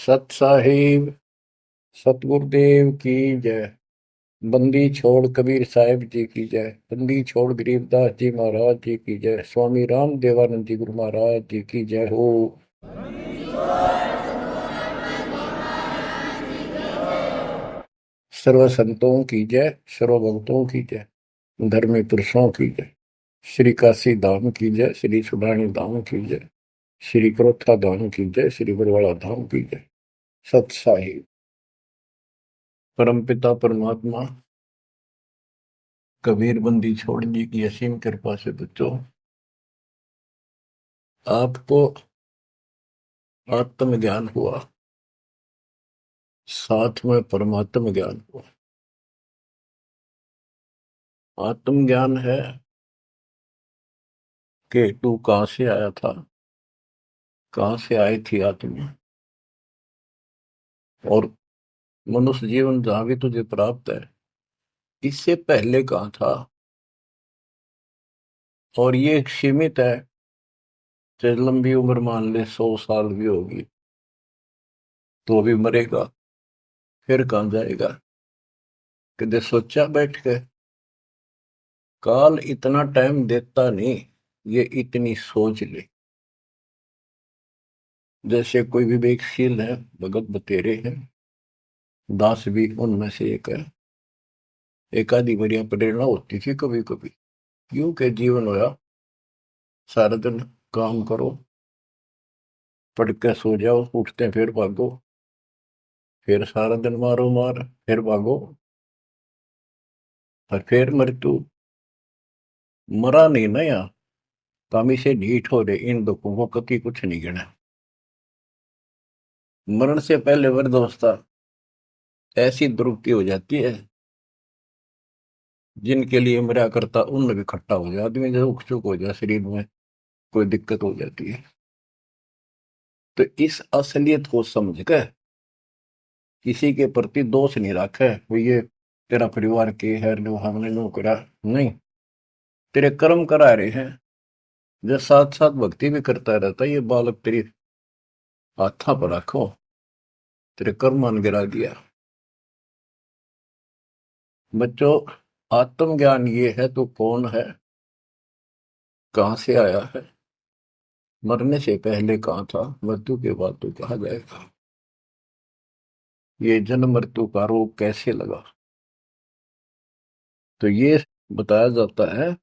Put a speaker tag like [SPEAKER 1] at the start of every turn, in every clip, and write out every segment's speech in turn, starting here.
[SPEAKER 1] सत साहिब सतगुरुदेव की जय। बंदी छोड़ कबीर साहिब जी की जय। बंदी छोड़ गरीबदास जी महाराज जी की जय। स्वामी राम देवानंद जी गुरु महाराज जी की जय हो। सर्व संतों की जय, सर्व भक्तों की जय, धर्मी पुरुषों की जय। श्री काशी धाम की जय, श्री सुडानी धाम की जय, श्री क्रोथा धाम की जय, श्री बरवाड़ा धाम की जय। सत साहिब परमपिता परमात्मा कबीर बंदी छोड़ जी की असीम कृपा से बच्चों आपको आत्म ज्ञान हुआ, साथ में परमात्म ज्ञान हुआ। आत्म ज्ञान है कि तू कहां से आया था, कहां से आई थी आत्मा, और मनुष्य जीवन जहां भी तुझे प्राप्त है इससे पहले कहां था। और ये एक सीमित है, चाहे लंबी उम्र मान ले 100 साल भी होगी तो अभी मरेगा, फिर कहां जाएगा। कदे सोचा बैठ के, काल इतना टाइम देता नहीं, ये इतनी सोच ले। जैसे कोई विवेकशील है, भगत बतेरे हैं, दास भी उनमें से एक है। एक आधी बढ़िया प्रेरणा होती थी कभी कभी, क्यों के जीवन होया सारा दिन काम करो, पढ़ के सो जाओ, उठते फिर भागो, फिर सारा दिन मारो मार, फिर भागो, और फिर मृत्यु। मरा नहीं ना यहाँ, कामी से ढीठ हो रहे, इन दुखों को कभी कुछ नहीं गिना। मरण से पहले वृद्धावस्था ऐसी दुर्गति हो जाती है, जिनके लिए मरा करता उन भी खट्टा हो जाए, आदमी जैसे उकचुक हो जाए, शरीर में कोई दिक्कत हो जाती है। तो इस असलियत को समझ कर किसी के प्रति दोष नहीं रखे, वो ये तेरा परिवार के है, लो हमने नो करा, नहीं, तेरे कर्म करा रहे हैं। जो साथ साथ भक्ति भी करता रहता, ये बालक तेरी हाथा पर रखो, तेरे कर्म मान गिरा दिया। बच्चों, आत्मज्ञान ये है तो कौन है, कहां से आया है, मरने से पहले कहां था, मृत्यु के बाद तो कहा जाएगा। ये जन्म मृत्यु का रोग कैसे लगा, तो ये बताया जाता है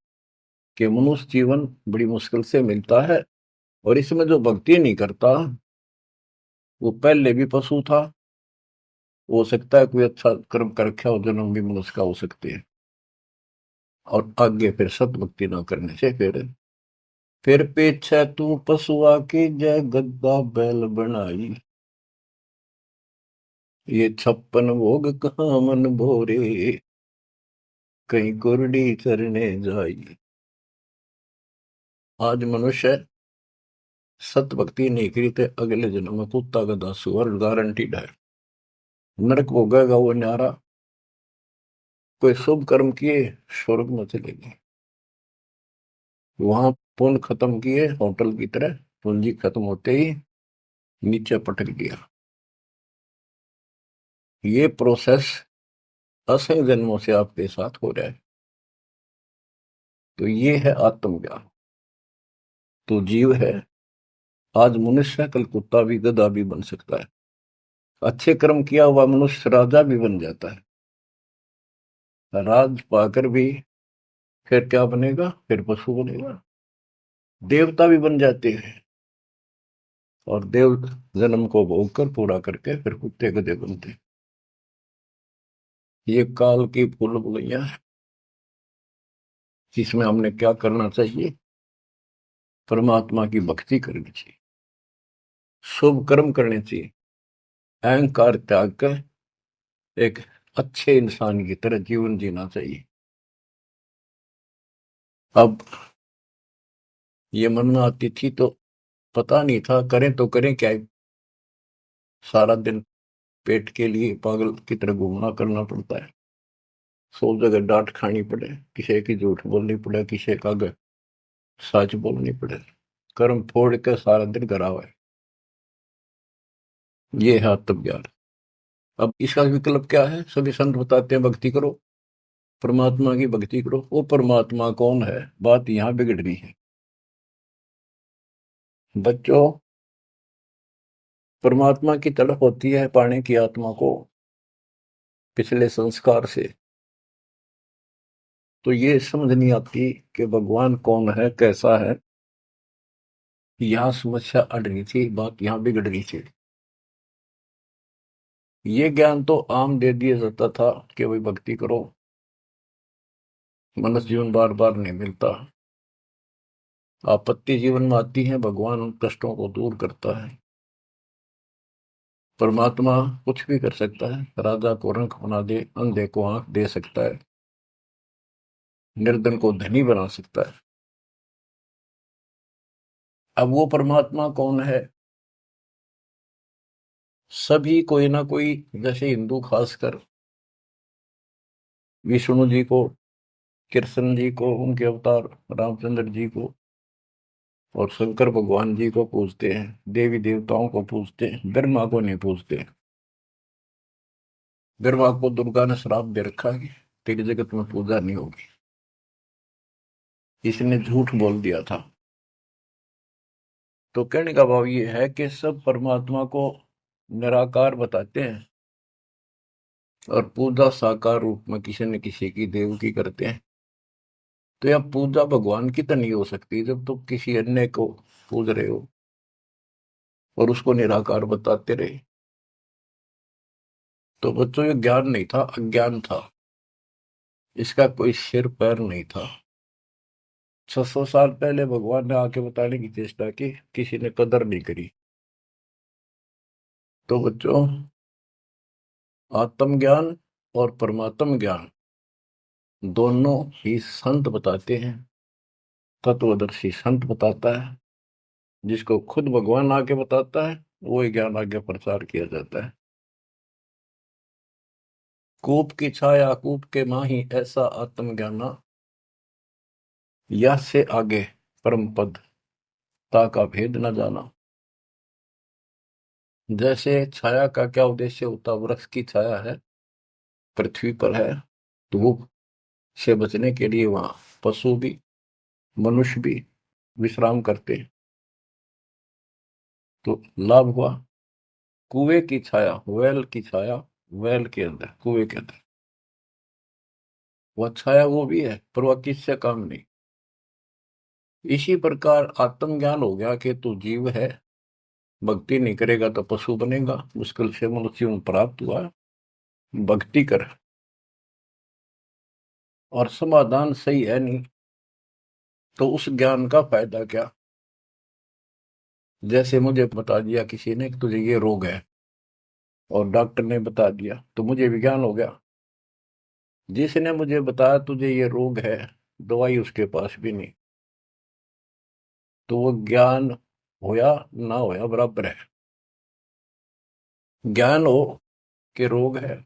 [SPEAKER 1] कि मनुष्य जीवन बड़ी मुश्किल से मिलता है, और इसमें जो भक्ति नहीं करता वो पहले भी पशु था। हो सकता है कोई अच्छा कर्म कर रखा हो, जन्म भी मनुष्य का हो सकते हैं, और आगे फिर सत भक्ति न करने से फिर पीछे तू पशुआ की जय गद्दा बैल बनाई। ये 56 भोग कहाँ मन भोरे, कहीं कुरडी चरने जाई। आज मनुष्य सत भक्ति नहीं करी तो अगले जन्म में कुत्ता गधा सुअर गारंटीड है, नरक भोगेगा वो न्यारा। कोई शुभ कर्म किए, स्वर्ग में चलेगी, वहां पुण्य खत्म किए, होटल की तरह पूंजी खत्म होते ही नीचे पटक दिया। ये प्रोसेस असंख्य जन्मों से आपके साथ हो रहा है। तो ये है आत्मज्ञान। तो जीव है, आज मनुष्य है, कल कुत्ता भी गधा भी बन सकता है। अच्छे कर्म किया हुआ मनुष्य राजा भी बन जाता है, राज पाकर भी फिर क्या बनेगा, फिर पशु बनेगा, देवता भी बन जाते हैं, और देव जन्म को भोग कर पूरा करके फिर कुत्ते गधे बनते हैं। ये काल की भूल भुलैया है, जिसमें हमने क्या करना चाहिए, परमात्मा की भक्ति करनी चाहिए, शुभ कर्म करने चाहिए, अहंकार त्याग कर एक अच्छे इंसान की तरह जीवन जीना चाहिए। अब ये मन में आती थी तो पता नहीं था करें तो करें क्या, सारा दिन पेट के लिए पागल की तरह घूमना करना पड़ता है, 100 जगह डांट खानी पड़े, किसी की झूठ बोलनी पड़े, किसी का सच बोलनी पड़े, कर्म फोड़ के सारा दिन करा हुआ है। ये है आत्मज्ञान। अब इसका विकल्प क्या है? सभी संत बताते हैं भक्ति करो, परमात्मा की भक्ति करो। वो परमात्मा कौन है, बात यहां बिगड़ रही है बच्चों। परमात्मा की तड़प होती है पाने की आत्मा को पिछले संस्कार से। तो ये समझ नहीं आती कि भगवान कौन है, कैसा है। यहां समस्या अड़ रही थी, बात यहां बिगड़ रही थी। ये ज्ञान तो आम दे दिया जाता था कि भाई भक्ति करो, मनुष्य जीवन बार बार नहीं मिलता, आपत्ति जीवन में आती है, भगवान उन कष्टों को दूर करता है। परमात्मा कुछ भी कर सकता है, राजा को रंक बना दे, अंधे को आंख दे सकता है, निर्धन को धनी बना सकता है। अब वो परमात्मा कौन है? सभी कोई ना कोई, जैसे हिंदू खासकर विष्णु जी को, कृष्ण जी को, उनके अवतार रामचंद्र जी को और शंकर भगवान जी को पूजते हैं, देवी देवताओं को पूजते हैं, ब्रह्मा को नहीं पूजते। ब्रह्मा को दुर्गा ने श्राप दे रखा है, तेरी जगत में पूजा नहीं होगी, इसने झूठ बोल दिया था। तो कहने का भाव ये है कि सब परमात्मा को निराकार बताते हैं और पूजा साकार रूप में किसी न किसी की देव की करते हैं। तो यह पूजा भगवान की तो नहीं हो सकती जब तुम किसी अन्य को पूज रहे हो और उसको निराकार बताते रहे। तो बच्चों ये ज्ञान नहीं था, अज्ञान था। इसका कोई सिर पैर नहीं था। 600 साल पहले भगवान ने आके बताने की चेष्टा की, किसी ने कदर नहीं करी। तो बच्चों, आत्मज्ञान और परमात्म ज्ञान दोनों ही संत बताते हैं, तत्वदर्शी संत बताता है। जिसको खुद भगवान आके बताता है वो ज्ञान आगे प्रचार किया जाता है। कूप की छाया कूप के माही, ऐसा आत्मज्ञाना, या से आगे परम पद ता का भेद न जाना। जैसे छाया का क्या उद्देश्य होता, वृक्ष की छाया है, पृथ्वी पर है, धूप से बचने के लिए वहां पशु भी, मनुष्य भी विश्राम करते हैं। तो लाभ हुआ। कुएं की छाया, वेल की छाया, वेल के अंदर, कुएं के अंदर वह छाया वो भी है, पर वह किससे काम नहीं। इसी प्रकार आत्मज्ञान हो गया कि तू जीव है, भक्ति नहीं करेगा तो पशु बनेगा, मुश्किल से मनुष्य में प्राप्त हुआ, भक्ति कर। और समाधान सही है नहीं तो उस ज्ञान का फायदा क्या? जैसे मुझे बता दिया किसी ने कि तुझे ये रोग है और डॉक्टर ने बता दिया, तो मुझे विज्ञान हो गया। जिसने मुझे बताया तुझे ये रोग है, दवाई उसके पास भी नहीं, तो वो ज्ञान होया ना होया बराबर है। ज्ञान हो कि रोग है,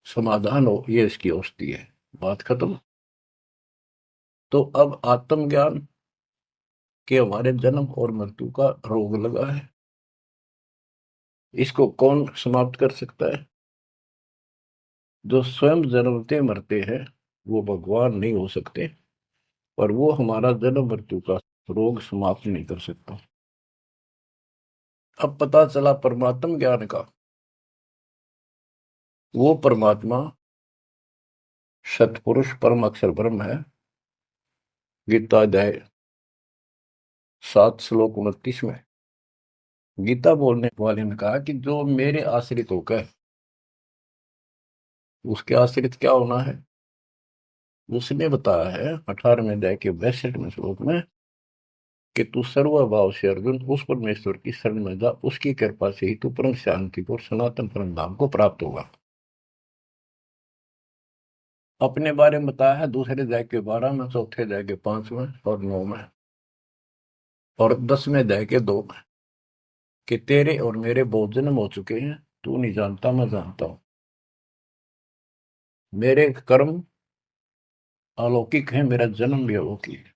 [SPEAKER 1] समाधान हो ये इसकी औषधि है, बात खत्म। तो अब आत्मज्ञान के हमारे जन्म और मृत्यु का रोग लगा है, इसको कौन समाप्त कर सकता है? जो स्वयं जन्मते मरते हैं वो भगवान नहीं हो सकते, पर वो हमारा जन्म मृत्यु का रोग समाप्त नहीं कर सकता। अब पता चला परमात्म ज्ञान का, वो परमात्मा सतपुरुष परम अक्षर ब्रह्म है। गीता अध्याय 7 श्लोक 29 में गीता बोलने वाले ने कहा कि जो मेरे आश्रित होकर, उसके आश्रित क्या होना है? उसने बताया है 18वें अध्याय के 62वें श्लोक में कि तू सर्वभाव से अर्जुन उस परमेश्वर की शरण में जा, उसकी कृपा से ही तू परम शांति को, सनातन परम धाम को प्राप्त होगा। अपने बारे में बताया है दूसरे अध्याय के 12 में, चौथे अध्याय के 5 में और 9 में और 10वें अध्याय के 2 में कि तेरे और मेरे बहुत जन्म हो चुके हैं, तू नहीं जानता मैं जानता हूं, मेरे कर्म अलौकिक है, मेरा जन्म भी अलौकिक है।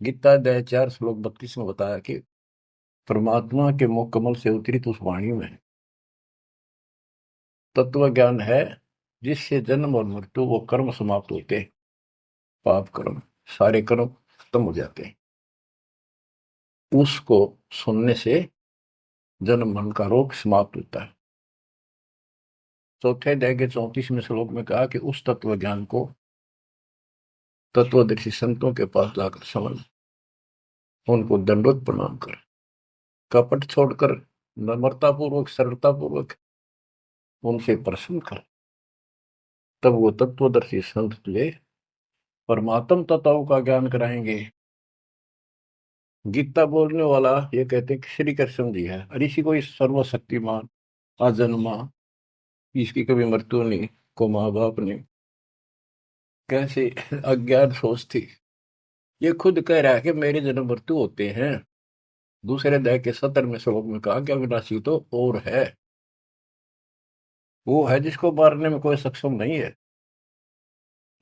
[SPEAKER 1] गीता अध्याय 4 श्लोक 32 में बताया कि परमात्मा के मुख कमल से उतरी तो उस वाणी में तत्व ज्ञान है, जिससे जन्म और मृत्यु वो कर्म समाप्त होते हैं। पाप कर्म, सारे कर्म खत्म हो जाते हैं। उसको सुनने से जन्म मरण का रोग समाप्त होता है। चौथे अध्याय के 34वें श्लोक में कहा कि उस तत्व ज्ञान को तत्वदर्शी संतों के पास जाकर समझ, उनको दंडवत प्रणाम कर, कपट छोड़कर नम्रता पूर्वक, सरलता पूर्वक उनसे प्रश्न कर, तब वो तत्वदर्शी संत तुझे परमात्म तत्वों का ज्ञान कराएंगे। गीता बोलने वाला ये कहते हैं कि श्री कृष्ण जी है, और इसी को इस सर्वशक्तिमान अजन्मा, इसकी कभी मृत्यु नहीं, को माँ बाप ने कैसे अज्ञान सोच थी। ये खुद कह रहा है कि मेरे जन्म मृत्यु होते हैं। दूसरे अध्याय के 70वें श्लोक में कहा कि अविनाशी तो और है, वो है जिसको मारने में कोई सक्षम नहीं है,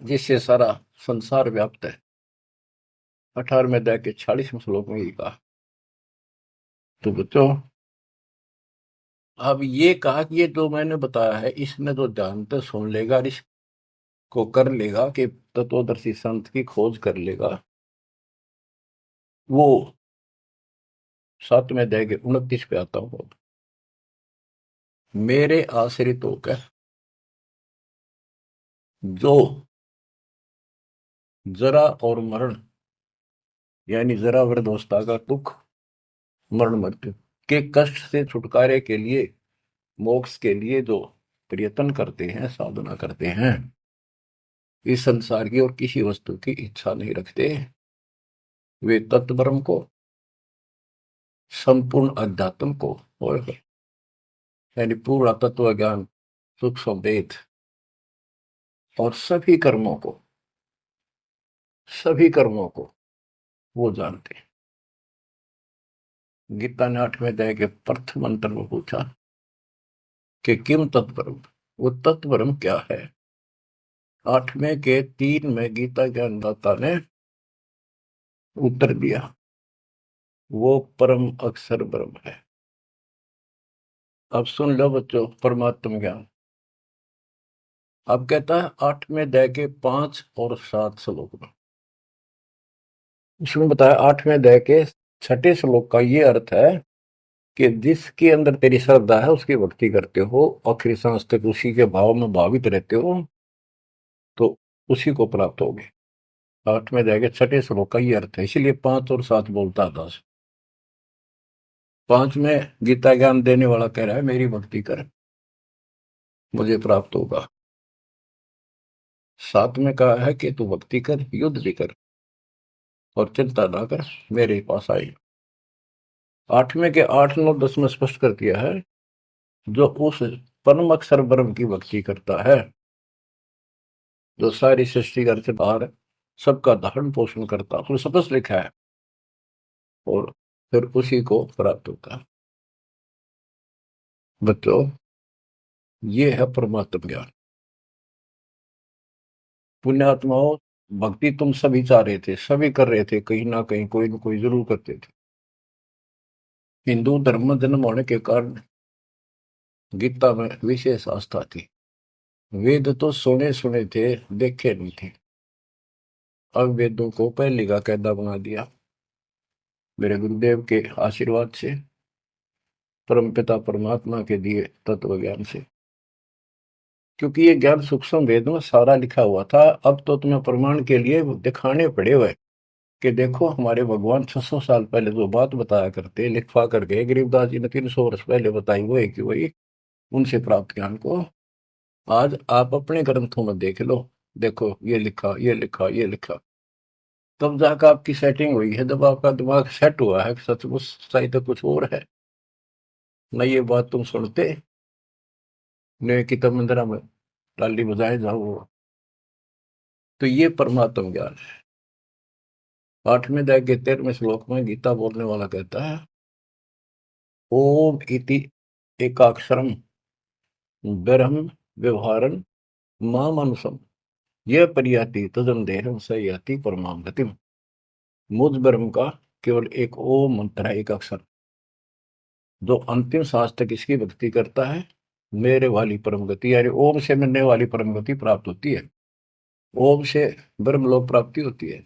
[SPEAKER 1] जिससे सारा संसार व्याप्त है। 18वें अध्याय के 46वें श्लोक में ये कहा। तो बच्चों, अब ये कहा कि ये जो मैंने बताया है, इसने जो ध्यान सुन लेगा और इसको कर लेगा कि तत्वदर्शी संत की खोज कर लेगा, वो 7वें अध्याय के 29 पे आता हूं। मेरे आश्रित होकर जो जरा और मरण, यानी जरा वृद्धावस्था का दुख, मरण मृत्यु के कष्ट से छुटकारे के लिए, मोक्ष के लिए जो प्रयत्न करते हैं, साधना करते हैं, इस संसार की और किसी वस्तु की इच्छा नहीं रखते, वे तत्ब्रह्म को, संपूर्ण अध्यात्म को, और यानी पूरा तत्व ज्ञान, सूक्ष्म वेद और सभी कर्मों को वो जानते हैं। गीता ने 8वें अध्याय के प्रथम मंत्र में पूछा कि किम तत्परम, वो तत्परम क्या है। 8वें के 3 में गीता ज्ञानदाता ने उत्तर दिया, वो परम अक्षर ब्रह्म है। अब सुन लो बच्चों, परमात्म ज्ञान अब कहता है 8वें अध्याय के 5 और 7 श्लोक में। इसमें बताया 8वें अध्याय के 6ठे श्लोक का ये अर्थ है कि जिसके अंदर तेरी श्रद्धा है, उसकी भक्ति करते हो, आखिरी सांस तक उसी के भाव में भावित रहते हो, तो उसी को प्राप्त होगे। 8वें अध्याय के 6ठे श्लोक का ये अर्थ है, इसीलिए 5 और 7 बोलता था। 5 में गीता ज्ञान देने वाला कह रहा है मेरी भक्ति कर, मुझे प्राप्त होगा। 7 में कहा है कि तू भक्ति कर, युद्ध भी कर, और चिंता ना कर, मेरे पास आई। 8वें के 8, 9, 10 में स्पष्ट कर दिया है, जो उस परम अक्षर ब्रह्म की भक्ति करता है, जो सारी सृष्टि घर से बाहर सबका धारण पोषण करता, उसमें स्पष्ट लिखा है, और फिर उसी को प्राप्त होता है। बच्चों, ये है परमात्म ज्ञान। पुण्यात्माओं, भक्ति तुम सभी चाह रहे थे, सभी कर रहे थे, कहीं ना कहीं कोई ना कोई जरूर करते थे। हिंदू धर्म में जन्म होने के कारण गीता में विशेष आस्था थी। वेद तो सुने सुने थे, देखे नहीं थे। अब वेदों को पहले का कायदा बना दिया मेरे गुरुदेव के आशीर्वाद से, परमपिता परमात्मा के दिए तत्व ज्ञान से। क्योंकि ये ज्ञान सूक्ष्म वेद में सारा लिखा हुआ था। अब तो तुम्हें प्रमाण के लिए दिखाने पड़े हुए कि देखो, हमारे भगवान 600 साल पहले जो बात बताया करते, लिखवा कर गए, गरीबदास जी ने 300 वर्ष पहले बताई, वो है कि वही उनसे प्राप्त ज्ञान को आज आप अपने ग्रंथों में देख लो। देखो, ये लिखा, ये लिखा, ये लिखा। तब जाकर आपकी सेटिंग हुई है, जब आपका दिमाग सेट हुआ है, सचमुच सही तो कुछ और है न। ये बात तुम सुनते न कि तब मंदिरा में टाली बजाए जाओ। तो ये परमात्म ज्ञान है। 8वें अध्याय के 13वें श्लोक में गीता बोलने वाला कहता है, ओम इति एकाक्षरम ब्रह्म व्यवहारन मामनुषम यह परियाति तदम देहम स याति परमाम गतिम। मुझ ब्रह्म का केवल एक ओम मंत्र है, एक अक्षर, जो अंतिम सांस तक इसकी भक्ति करता है, मेरे वाली परम गति, यानी ओम से मिलने वाली परम गति प्राप्त होती है। ओम से ब्रह्मलोक प्राप्ति होती है।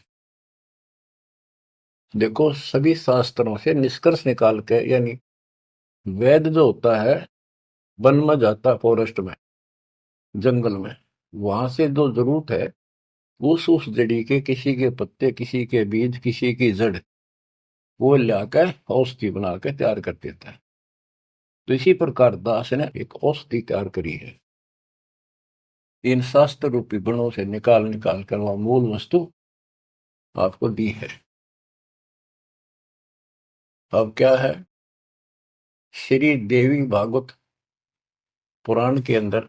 [SPEAKER 1] देखो, सभी शास्त्रों से निष्कर्ष निकाल के, यानी वेद जो होता है, वन में जाता है, फॉरेस्ट में, जंगल में, वहां से जो जरूरत है, उस जड़ी के, किसी के पत्ते, किसी के बीज, किसी की जड़, वो लाकर औषधि बना के तैयार कर देता है। तो इसी प्रकार दास ने एक औषधि तैयार करी है, इन शास्त्र रूपी गुणों से निकाल निकाल कर वह मूल वस्तु आपको दी है। अब क्या है, श्री देवी भागवत पुराण के अंदर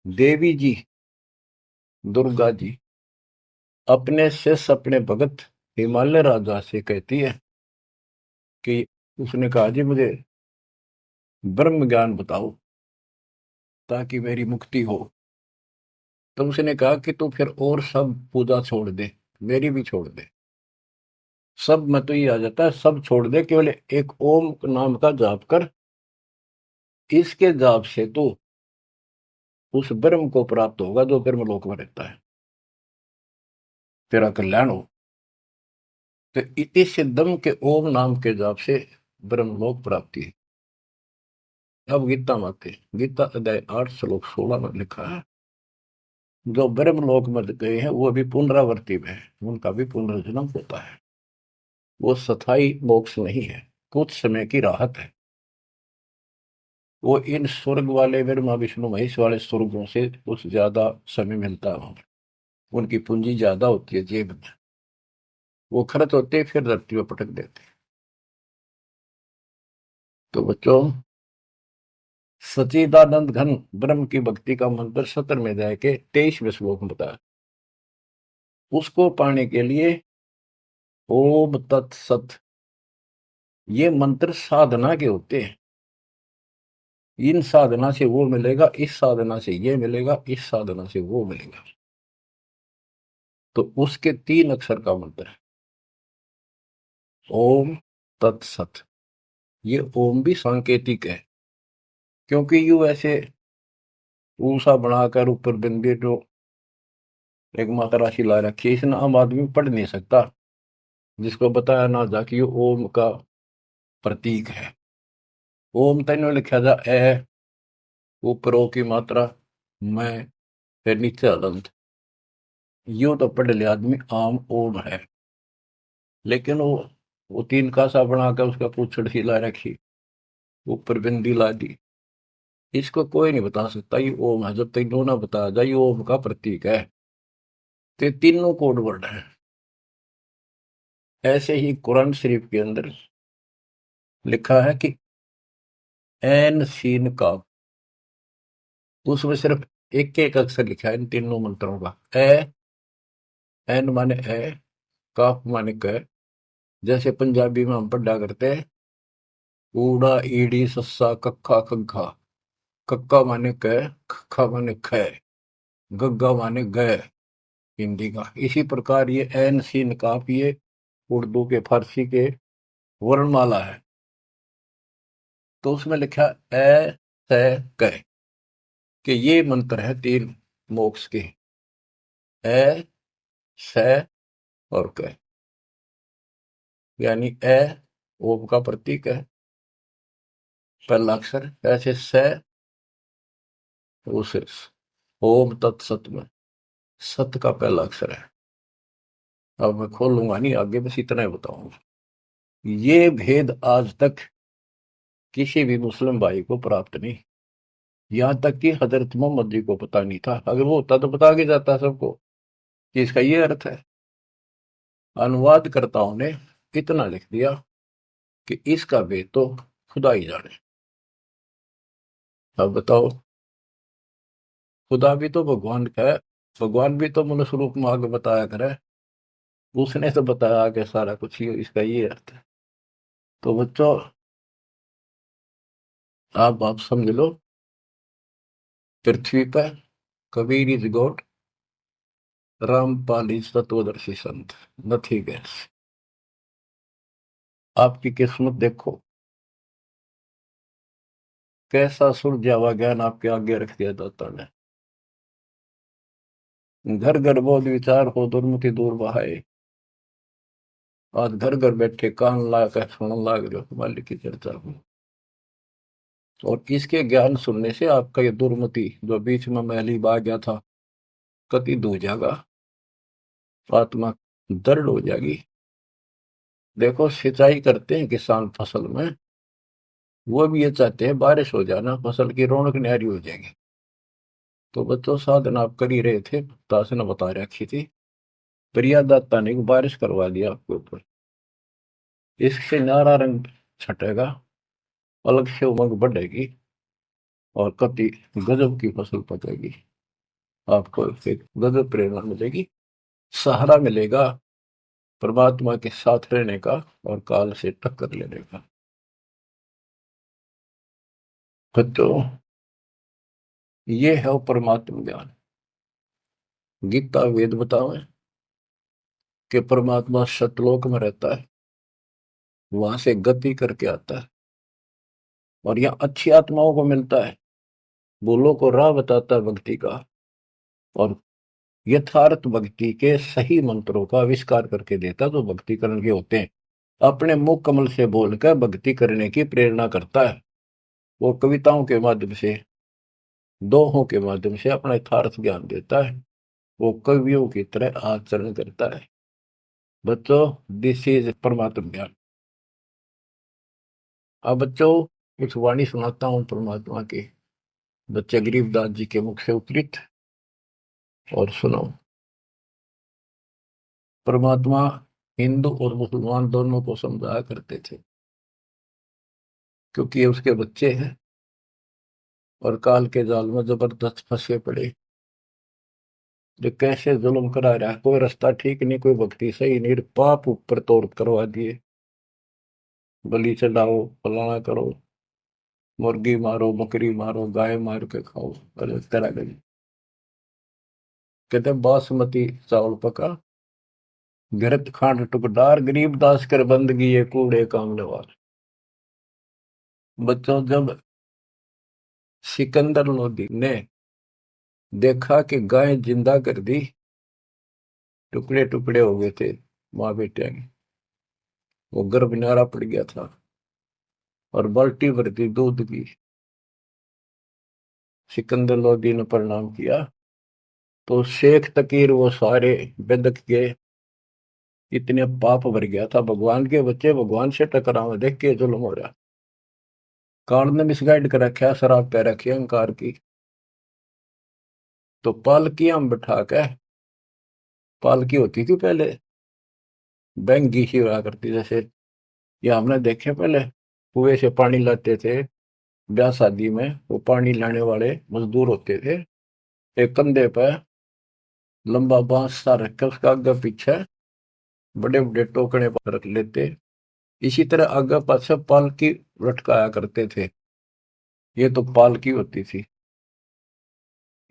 [SPEAKER 1] देवी जी, दुर्गा जी, अपने शिष्य, अपने भगत हिमालय राजा से कहती है कि, उसने कहा जी मुझे ब्रह्म ज्ञान बताओ ताकि मेरी मुक्ति हो। तो उसने कहा कि तू फिर और सब पूजा छोड़ दे, मेरी भी छोड़ दे, सब में तो ये आ जाता है, सब छोड़ दे, केवल एक ओम नाम का जाप कर, इसके जाप से तो उस ब्रह्म को प्राप्त होगा जो ब्रह्मलोक में रहता है, तेरा कल्याण हो। तो इति सिद्धम के ओम नाम के जाप से ब्रह्मलोक प्राप्ति है। अब गीता माते, गीता अध्याय 8 श्लोक 16 में लिखा है, जो ब्रह्मलोक में गए हैं वो भी पुनरावर्ती में है, उनका भी पुनर्जन्म होता है। वो स्थायी मोक्ष नहीं है, कुछ समय की राहत है। वो इन स्वर्ग वाले ब्रह्मा विष्णु महेश वाले स्वर्गों से कुछ ज्यादा समय मिलता है। उनकी पूंजी ज्यादा होती है जेब में, वो खर्च होते फिर धरती में पटक देते। तो बच्चों, सच्चिदानंद घन ब्रह्म की भक्ति का मंत्र 17वें अध्याय के 23वें श्लोक में बताया। उसको पाने के लिए ओम तत्सत, ये मंत्र साधना के होते हैं। इन साधना से वो मिलेगा, इस साधना से ये मिलेगा, इस साधना से वो मिलेगा। तो उसके 3 अक्षर का मंत्र है ओम तत्सत। ये ओम भी सांकेतिक है, क्योंकि यू ऐसे ऊषा बनाकर ऊपर बिंदी जो एक मात्रा राशि ला रखी है, इसने आम आदमी पढ़ नहीं सकता, जिसको बताया ना जा कि ये ओम का प्रतीक है। ओम तेनो लिखा जा ए, ऊपर ओ की मात्रा, मैं, फिर नीचे अदंत। यूं तो पढ़ लिया आदमी आम ओम है, लेकिन वो 3 कासा बनाकर उसका पूछड़ हिला रखी, ऊपर बिंदी ला दी, इसको कोई नहीं बता सकता ये ओम है जब तक दो ना बताया जाए ये ओम का प्रतीक है। तो तीनों कोड वर्ड है। ऐसे ही कुरान शरीफ के अंदर लिखा है कि एन सीन का, उसमें सिर्फ एक एक अक्षर लिखा है इन तीनों मंत्रों का। ए, एन माने ए, काफ माने क, जैसे पंजाबी में हम पढ़ा करते हैं ऊड़ा ईड़ी सस्सा कक्का खग्गा, कक्का माने क, खक्का माने ख, गग्गा माने ग, हिंदी का। इसी प्रकार ये एन सीन काफ, ये उर्दू के, फारसी के वर्णमाला है। तो उसमें लिखा ए, से, क, कि ये मंत्र है 3 मोक्ष के, ए, से और क। यानी ए ओम का प्रतीक है, पहला अक्षर, ऐसे से उसे ओम तत्सत में सत का पहला अक्षर है। अब मैं खोलूंगा नहीं आगे, बस इतना ही बताऊंगा। ये भेद आज तक किसी भी मुस्लिम भाई को प्राप्त नहीं, यहां तक कि हजरत मोहम्मद जी को पता नहीं था। अगर वो होता तो बता के जाता सबको कि इसका ये अर्थ है। अनुवादकर्ताओं ने इतना लिख दिया कि इसका भेद तो खुदा ही जाने। अब बताओ, खुदा भी तो भगवान का है, भगवान भी तो मनुष्य रूप में आगे बताया करे, उसने तो बताया आगे सारा कुछ, ही इसका ये अर्थ है। तो बच्चों, आप समझ लो, पृथ्वी पर Kabir is God, Rampal is तत्वदर्शी संत, नथिंग एल्स। आपकी किस्मत देखो, कैसा सुलझावा ज्ञान आपके आगे रख दिया दाता ने। घर घर बोध विचार हो दुर्मति दूर बहाए। आज घर घर बैठे कान ला कर सुनने लाग रहे हो मालिक की चर्चा को। और इसके ज्ञान सुनने से आपका ये दुर्मति जो बीच में मैली बा गया था कति दूर जाएगा, आत्मा दृढ़ हो जाएगी। देखो सिंचाई करते हैं किसान फसल में, वो भी ये चाहते हैं बारिश हो जाना, फसल की रौनक न्यारी हो जाएगी। तो बच्चों साधन आप कर ही रहे थे, दास ने बता रखी थी, प्रिया दाता ने बारिश करवा दिया आपके ऊपर। इससे नारा रंग छटेगा, अलग से उमंग बढ़ेगी और कति गजब की फसल पकेगी। आपको एक गजब प्रेरणा मिलेगी, सहारा मिलेगा परमात्मा के साथ रहने का और काल से टक्कर लेने का। बच्चों ये है वो परमात्मा ज्ञान। गीता वेद बतावे कि परमात्मा सतलोक में रहता है, वहां से गति करके आता है और यहाँ अच्छी आत्माओं को मिलता है, भूलों को राह बताता है भक्ति का, और यथार्थ भक्ति के सही मंत्रों का आविष्कार करके देता जो भक्ति करने के होते हैं। अपने मुख कमल से बोलकर भक्ति करने की प्रेरणा करता है। वो कविताओं के माध्यम से, दोहों के माध्यम से अपना यथार्थ ज्ञान देता है। वो कवियों की तरह आचरण करता है। बच्चों दिस इज परमात्मा ज्ञान। अब बच्चों कुछ वाणी सुनाता हूं परमात्मा की, बच्चे गरीबदास जी के मुख से उद्धृत, और सुनो। परमात्मा हिंदू और मुसलमान दोनों को समझाया करते थे, क्योंकि ये उसके बच्चे हैं और काल के जाल में जबरदस्त फंसे पड़े। जो कैसे जुल्म करा रहा है, कोई रास्ता ठीक नहीं, कोई भक्ति सही नहीं, पाप ऊपर तोड़ करवा दिए। बलि चढ़ाओ, फलाना करो, मुर्गी मारो, बकरी मारो, गाय मार के खाओ, अलग तरह का। कहते बासमती चावल पका, घृत खांड टुकडार, गरीब दास कर बंदगी ये कूड़े काम नवार। बच्चों जब सिकंदर लोधी ने देखा कि गाय जिंदा कर दी, टुकड़े टुकड़े हो गए थे माँ बेटे के, वो गर्भ न्यारा पड़ गया था और बाल्टी भर दी दूध की। सिकंदर लोधी ने प्रणाम किया तो शेख तकीर वो सारे बेदक के, इतने पाप भर गया था। भगवान के बच्चे भगवान से टकराव देख के जुल्म हो रहा। काल ने मिसगाइड कर रखा, शराब पै रखी अहंकार की। तो पालकियां में बैठा के, पालकी होती थी पहले बैंगी सी हुआ करती, जैसे ये हमने देखे पहले कुएं से पानी लाते थे ब्याह शादी में, वो पानी लाने वाले मजदूर होते थे। एक कंधे पे लंबा बांस सा रख के उसका आगे पीछे बड़े बड़े टोकने पर रख लेते। इसी तरह आगे पाछे पालकी लटकाया करते थे। ये तो पालकी होती थी।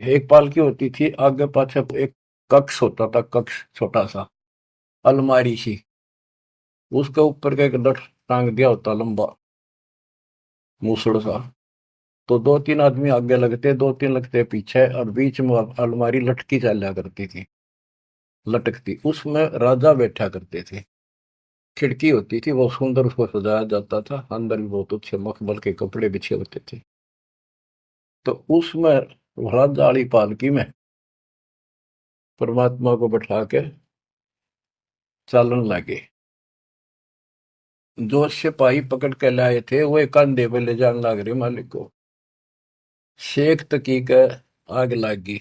[SPEAKER 1] एक पालकी होती थी, आगे पाछे एक कक्ष होता था, कक्ष छोटा सा अलमारी सी, उसके ऊपर का एक लठ टांग दिया होता लंबा मूसड़ सा। तो दो तीन आदमी आगे लगते, दो तीन लगते पीछे, और बीच में अलमारी लटकी चला करती थी, लटकती, उसमें राजा बैठा करते थे। खिड़की होती थी, वो सुंदर, उसको सजाया जाता था, अंदर भी बहुत अच्छे मखमल के कपड़े बिछे होते थे। तो उसमें राजा वाली पालकी में परमात्मा को बैठा के चालन लगे। जो सिपाही पकड़ के लाए थे वो एक कंधे पे ले जाने लग रहे मालिक को। शेख तकी का आग लगी,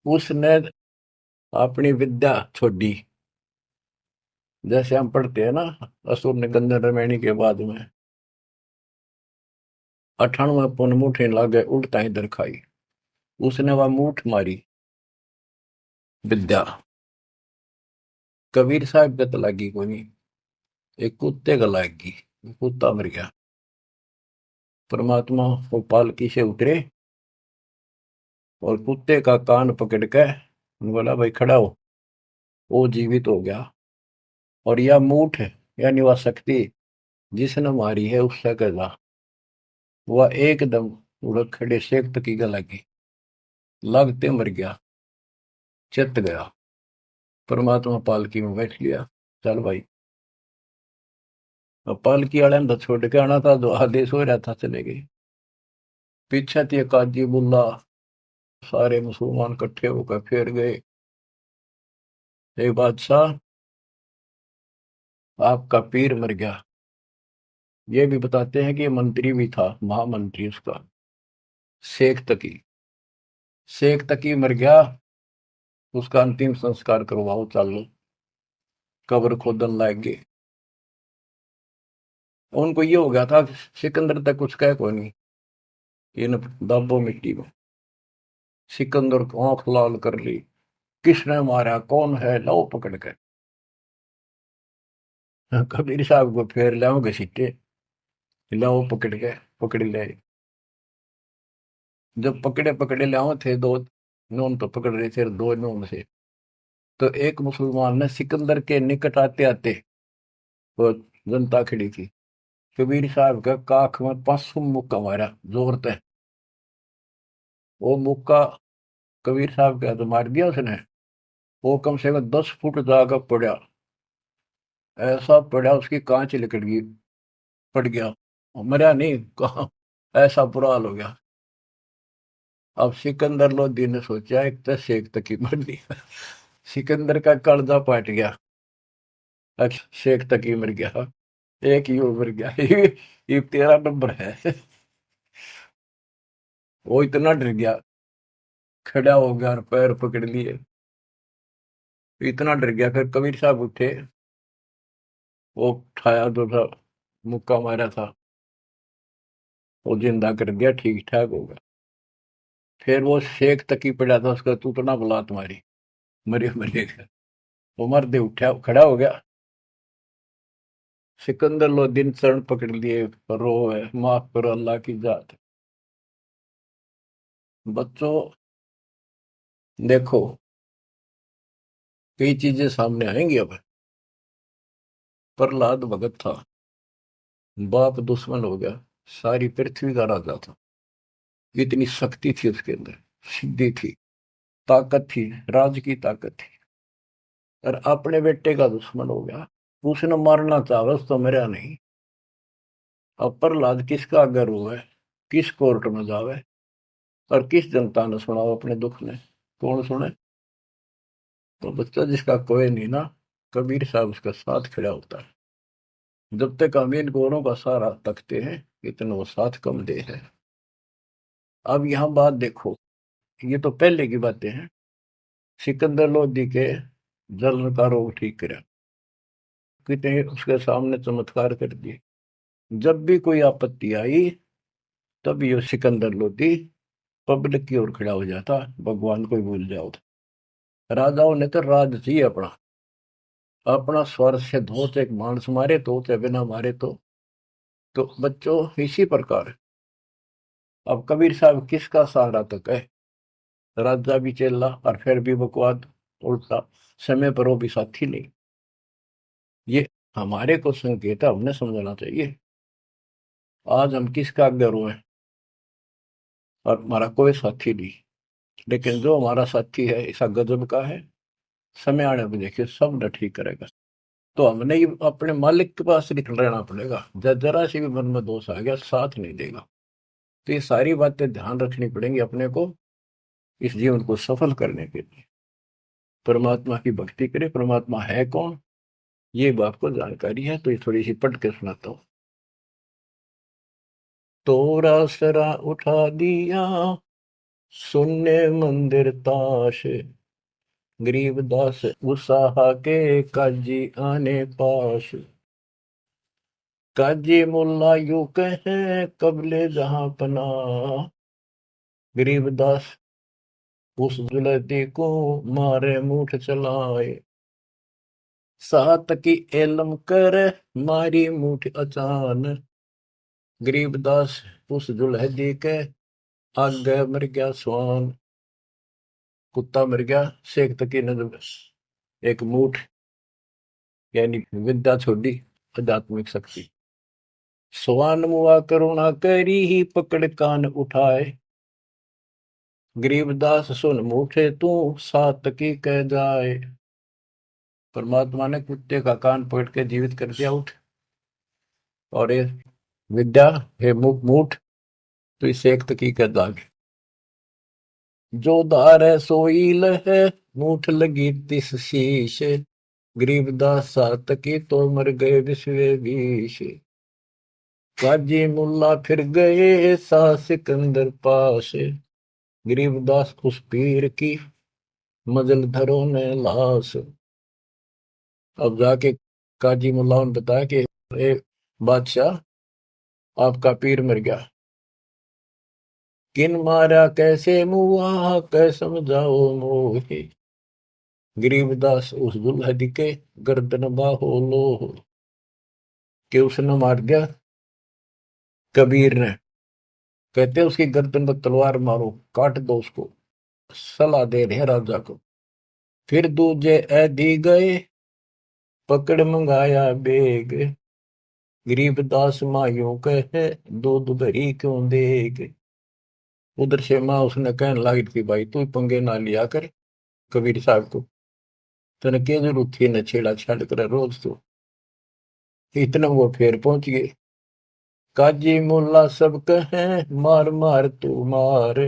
[SPEAKER 1] उसने अपनी विद्या छोड़ी। जैसे हम पढ़ते हैं ना, असुर ने गंधर्व रमैनी के बाद में 98 पुन मुठे लागे उल्टा इधर खाई, उसने वह मूठ मारी विद्या। कबीर साहब के तो लगी कोई नहीं, एक कुत्ते का लगी, कुत्ता मर गया। परमात्मा वो पालकी से उतरे और कुत्ते का कान पकड़ के बोला भाई खड़ा हो। वो जीवित हो गया। और यह मूठ यानी वह शक्ति जिसने मारी है उससे कहा वह एकदम उड़ खड़े शेख तकी का लगी, लगते मर गया, चित गया। परमात्मा पालकी में बैठ लिया, चल भाई। अब पालकी वाले ने तो छोड़ के आना था, जो आदेश हो रहा था चले गए। पीछे थी काजी बुल्ला, सारे मुसलमान इकट्ठे होकर फिर गए। हे बादशाह, आपका पीर मर गया। ये भी बताते हैं कि ये मंत्री भी था, महामंत्री उसका, शेख तकी। शेख तकी मर गया, उसका अंतिम संस्कार करवाओ, चलो कब्र खोदन लाग गए। उनको ये हो गया था कि सिकंदर तक कुछ कह को नहीं, इन दाबो मिट्टी में। सिकंदर को आंख लाल कर ली, किसने मारा, कौन है, लो पकड़ के। कबीर साहब को फिर लाओगे सीटे, लाओ पकड़ के, पकड़ ले। जब पकड़े पकड़े लाओ थे दो नून, तो पकड़ रहे थे दो नून से। तो एक मुसलमान ने सिकंदर के निकट आते आते, वो जनता खड़ी थी, कबीर साहब का काख में 500 मुक्का मारा जोर से। वो मुक्का कबीर साहब का तो मार दिया उसने, वो कम से कम 10 फुट जाकर पड़ा। ऐसा पड़ा उसकी कांच निकल गई, पड़ गया, मरा नहीं कहा। ऐसा बुरा हाल हो गया। अब सिकंदर लोधी ने सोचा एक तो शेख तकी मर दिया, सिकंदर का कलजा पाट गया। अब शेख तकी मर गया, एक ही मर गया। ये 13 नंबर है। वो इतना डर गया, खड़ा हो गया और पैर पकड़ लिए, इतना डर गया। फिर कबीर साहब उठे, वो उठाया जो था, मुक्का मारा था, वो जिंदा कर दिया, ठीक ठाक हो गया। फिर वो शेख तकी पड़ा था, उसका तू तो ना बुला तुम्हारी, मरे मरेगा। वो मर्दे उठा, खड़ा हो गया। सिकंदर लोदीन चरण पकड़ लिए, रो है, माफ करो अल्लाह की जात। बच्चों देखो, कई चीजें सामने आएंगी अब। प्रहलाद भगत था, बाप दुश्मन हो गया, सारी पृथ्वी का राजा था। इतनी शक्ति थी उसके अंदर, सिद्धि थी, ताकत थी, राज की ताकत थी, और अपने बेटे का दुश्मन हो गया। उसने मारना चाहा, उसको मरा नहीं। अब प्रहलाद किसका अगर हुआ है, किस कोर्ट में जावे, और किस जनता ने सुनाओ अपने दुख ने, कौन सुने। तो बच्चा जिसका कोई नहीं ना, कबीर साहब उसका साथ खड़ा होता है। जब तक हम इन गोरों का सहारा तकते हैं, इतना वो साथ कम दे है। अब यहाँ बात देखो, ये तो पहले की बातें हैं। सिकंदर लोधी के जलन का रोग ठीक करा, कितने उसके सामने चमत्कार कर दिए। जब भी कोई आपत्ति आई, तब ये सिकंदर लोधी पब्लिक की ओर खड़ा हो जाता, भगवान को ही भूल जाओ। राजाओं ने तो राज चाहिए अपना, अपना स्वर से धो, एक मानस मारे तो चाहे बिना मारे तो बच्चों इसी प्रकार। अब कबीर साहब किसका सहारा तक है, राजा भी चेला और फिर भी बकवाद उल्टा, समय पर वो भी साथी नहीं। ये हमारे को संकेत है, हमने समझना चाहिए। आज हम किसका गर्व है, और हमारा कोई साथी नहीं। लेकिन जो हमारा साथी है ऐसा गजब का है, समय आने पर देखिए सब न ठीक करेगा। तो हमने ही अपने मालिक के पास निकल रहना पड़ेगा, जरा सी भी मन में दोष आ गया साथ नहीं देगा। तो ये सारी बातें ध्यान रखनी पड़ेंगी अपने को, इस जीवन को सफल करने के लिए। परमात्मा की भक्ति करें। परमात्मा है कौन, ये बात को जानकारी है, तो ये थोड़ी सी पढ़ के सुनाता हूँ। तोरा सरा उठा दिया, सुनने मंदिर ताश, गरीबदास उसाहा के काजी आने पास। काजी मुल्ला यूं कहे कबले जहां पना, गरीबदास उस जुलती को मारे मुठ चलाए। सात की एलम कर मारी मुठ अचान, गरीबदास उस जुलहदी के आगे मर गया स्वान। कुत्ता मर गया, शेख तकी ने जब एक मूठ यानी विद्या छोड़ी, आध्यात्मिक शक्ति, स्वान मुआ करुणा करी ही पकड़ कान उठाए। गरीबदास सुन मूठे तू सात की कह जाए। परमात्मा ने कुत्ते का कान पकड़ के जीवित कर दिया, उठ। और ये विद्या हे मूठ, तो इसे एक तकी कह दागे। जो धार है सोई लह, मूठ लगी तिस शीश। गरीबदास सात की तो मर गए विश्वे बीश। काजी मुल्ला फिर गए सा सिकंदर पास। गरीबदास उस पीर की मजल धरो ने लाश। अब जाके काजी मुल्ला ने बताया कि ए बादशाह, आपका पीर मर गया। किन मारा कैसे मुआ कै समझाओ मोहे। गरीबदास उस दुल्हन के गर्दन बाहो लो। कि उसने मार दिया कबीर ने। कहते उसकी गर्दन पर तलवार मारो, काट दो उसको। सलाह दे रहे राजा को। फिर दूजे ऐदी गए, पकड़ मंगाया बेग। गरीबदास मायूं कहे, दूध भरी क्यों देग। उधर से माँ उसने कहने लगी थी, भाई तू पंगे ना लिया कर कबीर साहब को, तेने क्या जरूरत थी न छेड़ा छाड़ कर रोज। तो इतना वो फिर पहुंच गए। काजी मुल्ला सब कहे, मार मार तू मार।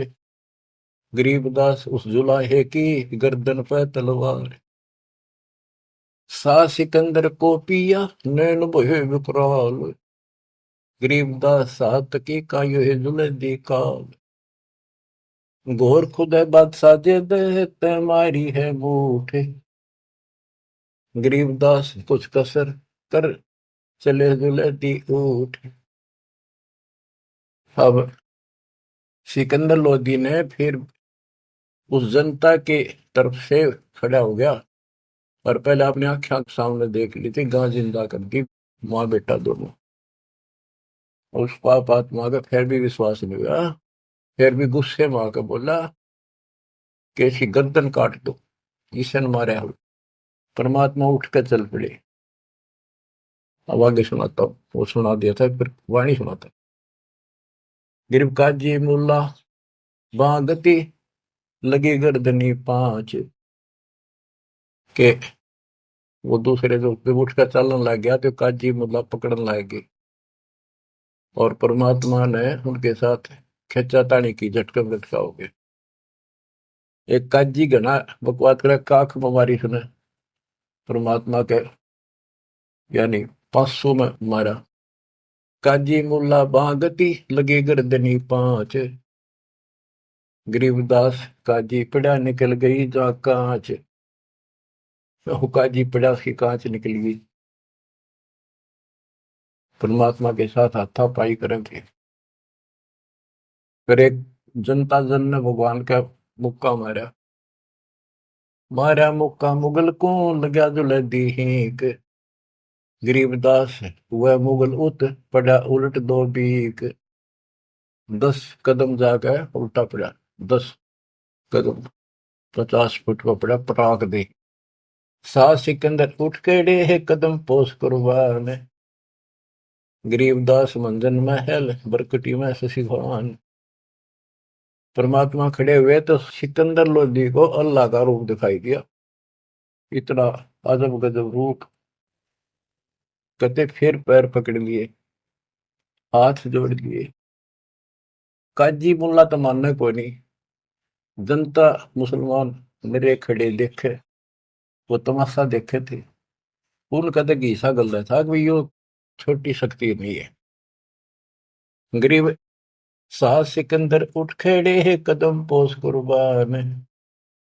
[SPEAKER 1] गरीबदास उस जुलाहे की गर्दन पे तलवार। सा सिकंदर को पिया नैन बोहे विकराल। गरीबदास सात की का यो जुलदी काल। घोर खुद है बादशाह जे दे, तै मारी है बूठ। गरीबदास कुछ कसर कर चले जुलदी ऊठ। अब सिकंदर लोधी ने फिर उस जनता के तरफ से खड़ा हो गया और पहले अपनी आंखें सामने देख ली थी गां जिंदा कर दी, माँ बेटा दोनों। उस पाप आत्मा का फिर भी विश्वास नहीं हुआ। फिर भी गुस्से में आकर बोला कि इसकी गर्दन काट दो, ईशन मारे हो। परमात्मा उठ कर चल पड़े। अब आगे सुनाता हूँ, वो सुना दिया था फिर वाणी सुनाता। गिरब काजी मुल्ला बागती लगी गर्दनी पांच। के वो दूसरे जो उठ कर चलने लग गया तो काजी मुल्ला पकड़ने लग गए और परमात्मा ने उनके साथ खेचा तानी की, झटकन झटका हो गए। एक काजी घना बकवास करे, काख बीमारी सुने परमात्मा के यानी 500 में मारा। काजी मुल्ला बागती लगे गर्दनी पांच। गरीबदास काजी पड़ा निकल गई जा कांच। काजी पड़ा उसकी कांच निकल गई। परमात्मा के साथ हाथापाई करेंगे। फिर एक जनता जन ने भगवान का मुक्का मारा। मारा मुक्का मुगल को लगा जुलदी हीक। गरीबदास वह मुगल उत पड़ा उलट दो बीक। 10 कदम जाकर उल्टा पड़ा, 10 कदम 50 फुट पर पड़ा, पटाक दे। सा सिकंदर उठ केड़े है कदम पोस कुर्बान। गरीबदास मंजन महल बरकटी में शशि भगवान। परमात्मा खड़े हुए तो सिकंदर लोधी को अल्लाह का रूप दिखाई दिया। इतना अजब गजब रूप। कहते फिर पैर पकड़ लिए, हाथ जोड़ लिए। काजी मुल्ला तो मानने को नहीं। जनता मुसलमान मेरे खड़े देखे, वो तमाशा देखे थे। उनका तो घीसा गल था कि यो छोटी शक्ति नहीं है। गरीब साहस सिकंदर उठ खड़े है कदम पोस कुर्बान।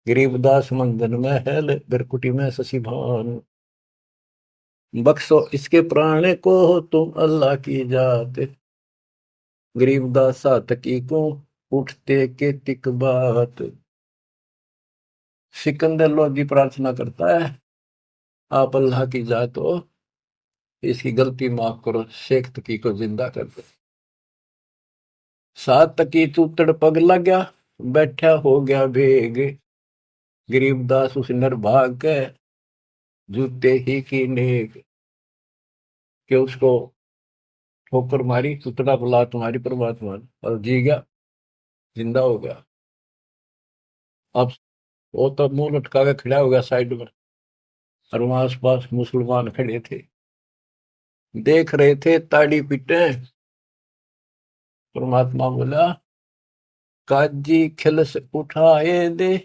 [SPEAKER 1] गरीबदास मंदन महल बिरकुटी में शशि भान। बख्शो इसके प्राण को तुम अल्लाह की जात। गरीबदास सातकी को उठते के तिक बात। सिकंदर लोधी प्रार्थना करता है, आप अल्लाह की जात हो, इसकी गलती माफ करो, शेख तकी को जिंदा कर दो। सात तकी तूतड़ पग लग्या, बैठा हो गया भेग। गरीबदास उस नरभाग के जूते ही की नेक। कि उसको ठोकर मारी, सुतड़ा बुला तुम्हारी परमात्मा ने, और जी गया, जिंदा हो गया। अब वो तो मुंह लटका के खड़ा हो गया साइड में, और वहां आस पास मुसलमान खड़े थे, देख रहे थे ताड़ी पीटे। परमात्मा बोला, काजी खिलस उठाए दे,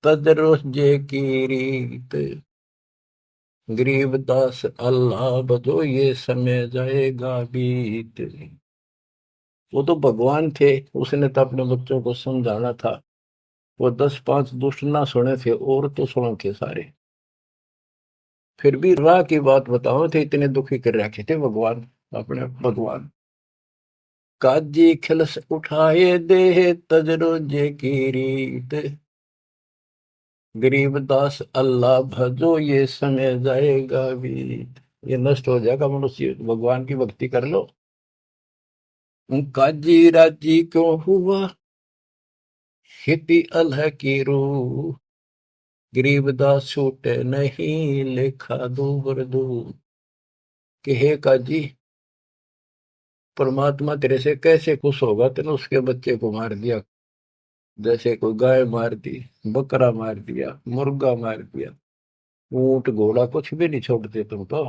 [SPEAKER 1] तजरोस जे की रीत, गरीबदास अल्लाह बजो ये समय जाएगा बीत। वो तो भगवान थे, उसने तो अपने बच्चों को समझाना था। वो 10 5 दुष्ट ना सुने थे, और तो सुने थे सारे। फिर भी राह की बात बताओ थे, इतने दुखी कर रखे थे भगवान, अपने भगवान। काजी खिलस उठाए दे, तजरो जे की रीत, गरीबदास अल्लाह भजो ये समय जाएगा बीत। ये नष्ट हो जाएगा मनुष्य, भगवान की भक्ति कर लो। काजी राजी क्यों हुआ, खेती अल्लाह की रूह, गरीबदास छूटे नहीं, लेखा दूबर दूर। कि हे काजी, परमात्मा तेरे से कैसे खुश होगा, तेने उसके बच्चे को मार दिया। जैसे कोई गाय मार दी, बकरा मार दिया, मुर्गा मार दिया, ऊंट घोड़ा कुछ भी नहीं छोड़ते तुम तो।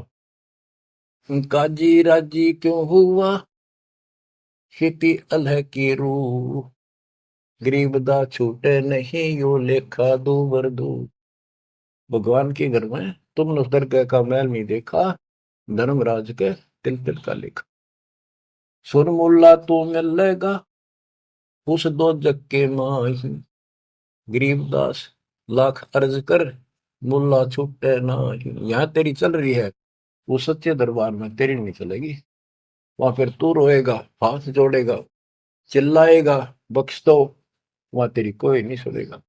[SPEAKER 1] काजी राजी क्यों हुआ, खेती अल्लाह की रूह, गरीबदा छूटे नहीं, यो लेखा दूबर दूर। भगवान के घर में तुमने उस दरगाह का महल नहीं देखा, धर्मराज के तिल तिल का लेखा। सुरमुल्ला तो मिलेगा, उस दो जग के माही, गरीबदास लाख अर्ज कर, मुल्ला छूटे नाही। यहाँ तेरी चल रही है, वो सच्चे दरबार में तेरी नहीं चलेगी। वहां फिर तू रोएगा, हाथ जोड़ेगा, चिल्लाएगा, बख्श दो, वहां तेरी कोई नहीं सुनेगा।